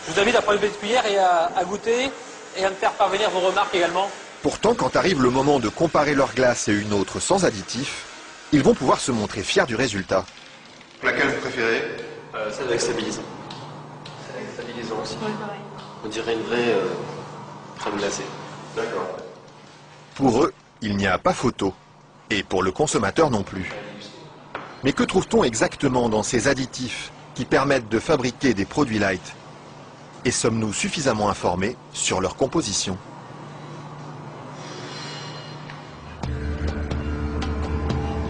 Je vous invite à prendre une petite cuillère et à goûter et à me faire parvenir vos remarques également. Pourtant, quand arrive le moment de comparer leur glace et une autre sans additifs, ils vont pouvoir se montrer fiers du résultat. Laquelle vous préférez? Celle avec stabilisant. Celle avec stabilisant aussi. Oui, pareil. On dirait une vraie crème glacée. D'accord. Pour eux, il n'y a pas photo. Et pour le consommateur non plus. Mais que trouve-t-on exactement dans ces additifs qui permettent de fabriquer des produits light? Et sommes-nous suffisamment informés sur leur composition?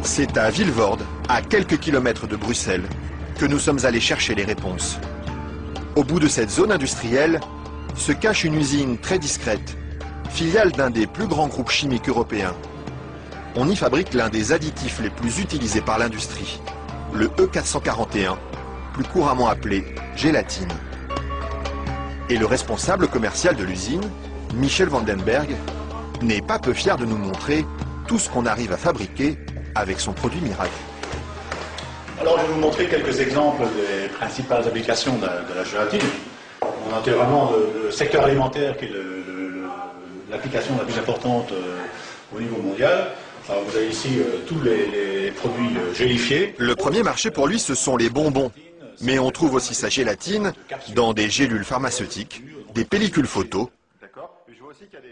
C'est à Vilvoorde, à quelques kilomètres de Bruxelles, que nous sommes allés chercher les réponses. Au bout de cette zone industrielle se cache une usine très discrète, filiale d'un des plus grands groupes chimiques européens. On y fabrique l'un des additifs les plus utilisés par l'industrie, le E441, plus couramment appelé gélatine. Et le responsable commercial de l'usine, Michel Vandenberg, n'est pas peu fier de nous montrer tout ce qu'on arrive à fabriquer avec son produit miracle. Alors je vais vous montrer quelques exemples des principales applications de la gélatine. On a vraiment le secteur alimentaire qui est l'application la plus importante au niveau mondial. Alors vous avez ici tous les produits gélifiés. Le premier marché pour lui, ce sont les bonbons. Mais on trouve aussi sa gélatine dans des gélules pharmaceutiques, des pellicules photo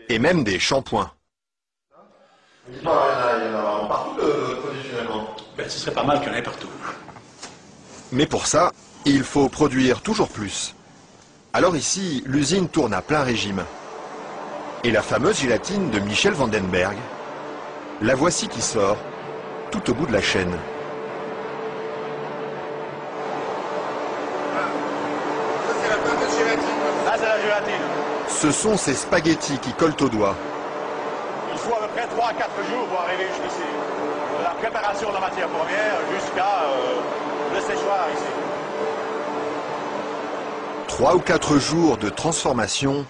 et même des shampoings. Il y en a partout de produits finalement. Ben, ce serait pas mal qu'il y en ait partout. Mais pour ça, il faut produire toujours plus. Alors ici, l'usine tourne à plein régime. Et la fameuse gélatine de Michel Vandenberg, la voici qui sort, tout au bout de la chaîne. C'est la fameuse gélatine. Là c'est la gélatine. Ce sont ces spaghettis qui collent aux doigts. Il faut à peu près 3 à 4 jours pour arriver jusqu'ici. De la préparation de la matière première jusqu'à le séchoir ici. 3 ou 4 jours de transformation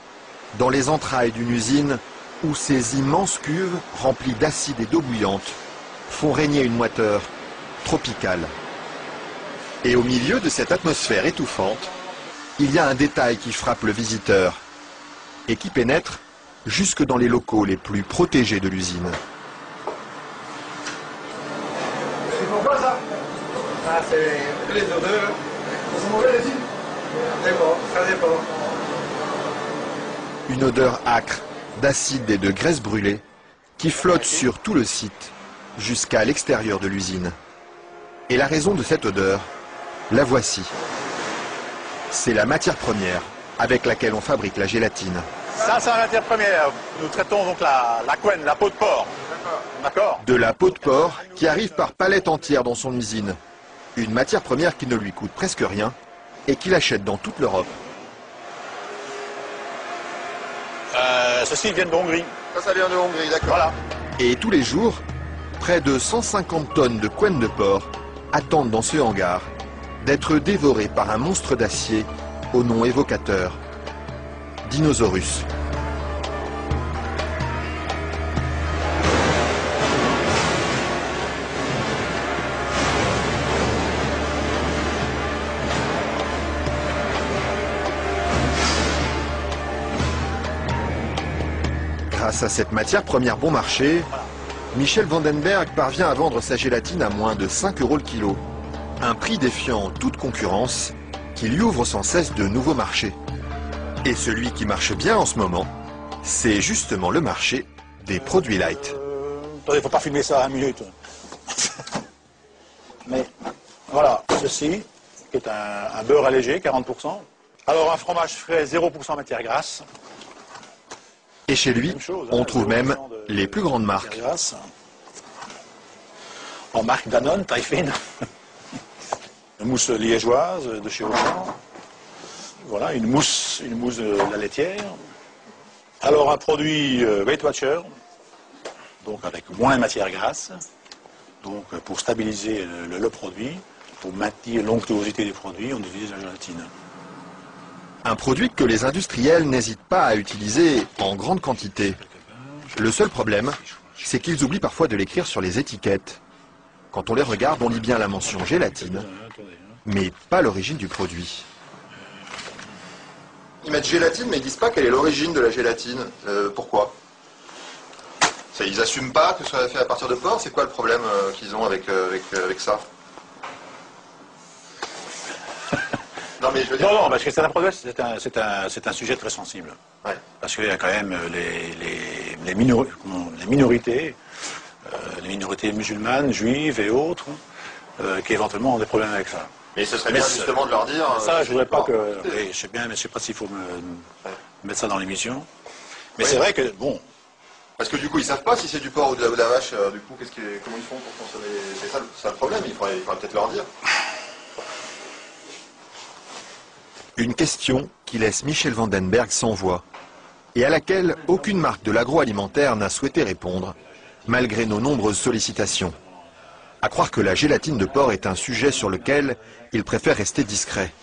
dans les entrailles d'une usine où ces immenses cuves remplies d'acide et d'eau bouillante font régner une moiteur tropicale. Et au milieu de cette atmosphère étouffante, il y a un détail qui frappe le visiteur et qui pénètre jusque dans les locaux les plus protégés de l'usine. C'est pourquoi ça? Ah, c'est les odeurs. Elles sont mauvaises ici? D'accord, ça dépend. Une odeur âcre d'acide et de graisse brûlée qui flotte sur tout le site jusqu'à l'extérieur de l'usine. Et la raison de cette odeur, la voici. C'est la matière première avec laquelle on fabrique la gélatine. Ça c'est la matière première. Nous traitons donc la couenne, la peau de porc. D'accord. De la peau de porc qui arrive par palettes entières dans son usine. Une matière première qui ne lui coûte presque rien et qu'il achète dans toute l'Europe. Ceci vient de Hongrie. Ça vient de Hongrie, d'accord. Voilà. Et tous les jours, près de 150 tonnes de couenne de porc attendent dans ce hangar d'être dévorées par un monstre d'acier au nom évocateur, Dinosaurus. Grâce à cette matière première bon marché, Michel Vandenberg parvient à vendre sa gélatine à moins de 5 € le kilo. Un prix défiant toute concurrence qui lui ouvre sans cesse de nouveaux marchés. Et celui qui marche bien en ce moment, c'est justement le marché des produits light. Attendez, il ne faut pas filmer ça à 1 minute. Mais voilà, ceci, qui est un beurre allégé, 40%. Alors un fromage frais, 0% matière grasse. Et chez lui, on trouve même les plus grandes marques. En marque Danone, taille fine. Une mousse liégeoise de chez Auchan. Voilà, une mousse de la laitière. Alors un produit Weight Watcher, donc avec moins de matière grasse, donc pour stabiliser le produit, pour maintenir l'onctuosité des produits, on utilise la gélatine. Un produit que les industriels n'hésitent pas à utiliser en grande quantité. Le seul problème, c'est qu'ils oublient parfois de l'écrire sur les étiquettes. Quand on les regarde, on lit bien la mention gélatine, mais pas l'origine du produit. Ils mettent gélatine, mais ils disent pas quelle est l'origine de la gélatine. Pourquoi? Ils assument pas que ce soit fait à partir de porc. C'est quoi le problème qu'ils ont avec ça? Non, mais je veux dire... Non, parce que c'est un problème, c'est un sujet très sensible. Ouais. Parce qu'il y a quand même les minorités, les minorités musulmanes, juives et autres, qui éventuellement ont des problèmes avec ça. Mais ce serait bien justement de leur dire... Ça, je voudrais pas que... Oui, je sais bien, mais je sais pas s'il faut mettre ça dans l'émission. Mais oui. c'est vrai que, bon... Parce que du coup, ils savent pas si c'est du porc ou de la vache. Du coup, comment ils font pour consommer? C'est ça le problème, il faudrait peut-être leur dire. Une question qui laisse Michel Vandenberg sans voix et à laquelle aucune marque de l'agroalimentaire n'a souhaité répondre, malgré nos nombreuses sollicitations. À croire que la gélatine de porc est un sujet sur lequel il préfère rester discret.